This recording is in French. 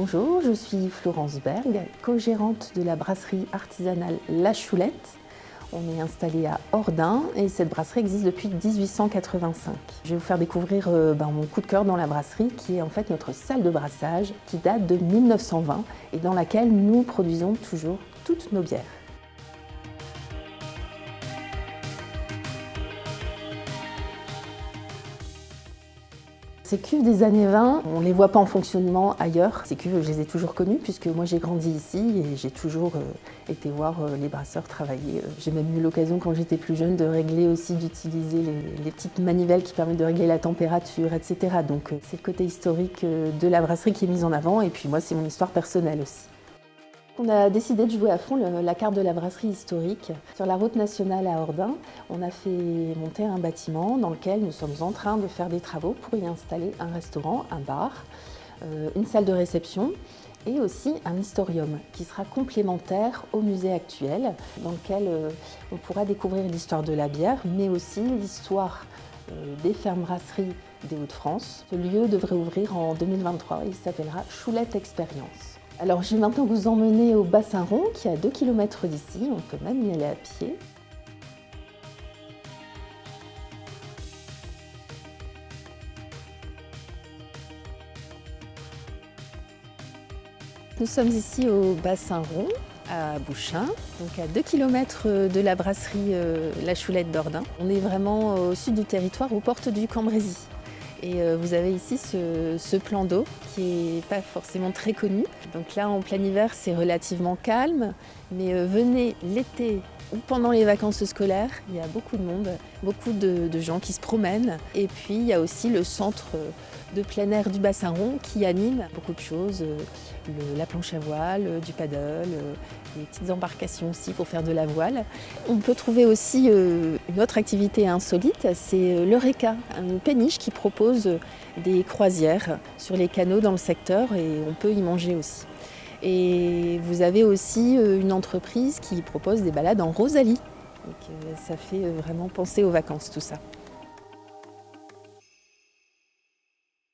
Bonjour, je suis Florence Berg, co-gérante de la brasserie artisanale La Choulette. On est installé à Ordin et cette brasserie existe depuis 1885. Je vais vous faire découvrir mon coup de cœur dans la brasserie qui est en fait notre salle de brassage qui date de 1920 et dans laquelle nous produisons toujours toutes nos bières. Ces cuves des années 20, on ne les voit pas en fonctionnement ailleurs. Ces cuves, je les ai toujours connues puisque moi j'ai grandi ici et j'ai toujours été voir les brasseurs travailler. J'ai même eu l'occasion quand j'étais plus jeune de régler aussi, d'utiliser les petites manivelles qui permettent de régler la température, etc. Donc c'est le côté historique de la brasserie qui est mis en avant et puis moi c'est mon histoire personnelle aussi. On a décidé de jouer à fond la carte de la brasserie historique. Sur la route nationale à Ordin, on a fait monter un bâtiment dans lequel nous sommes en train de faire des travaux pour y installer un restaurant, un bar, une salle de réception et aussi un historium qui sera complémentaire au musée actuel dans lequel on pourra découvrir l'histoire de la bière mais aussi l'histoire des fermes-brasseries des Hauts-de-France. Ce lieu devrait ouvrir en 2023, il s'appellera Choulette Expérience. Alors je vais maintenant vous emmener au Bassin Rond qui est à 2 km d'ici, on peut même y aller à pied. Nous sommes ici au Bassin Rond à Bouchain, donc à 2 km de la brasserie La Choulette d'Ordin. On est vraiment au sud du territoire, aux portes du Cambrésis. Et vous avez ici ce plan d'eau qui n'est pas forcément très connu. Donc là, en plein hiver, c'est relativement calme. Mais venez l'été ou pendant les vacances scolaires, il y a beaucoup de monde, beaucoup de gens qui se promènent. Et puis, il y a aussi le centre de plein air du Bassin Rond qui anime beaucoup de choses. La planche à voile, du paddle, des petites embarcations aussi pour faire de la voile. On peut trouver aussi une autre activité insolite, c'est l'Eureka, une péniche qui propose des croisières sur les canaux dans le secteur et on peut y manger aussi. Et vous avez aussi une entreprise qui propose des balades en Rosalie. Donc, ça fait vraiment penser aux vacances tout ça.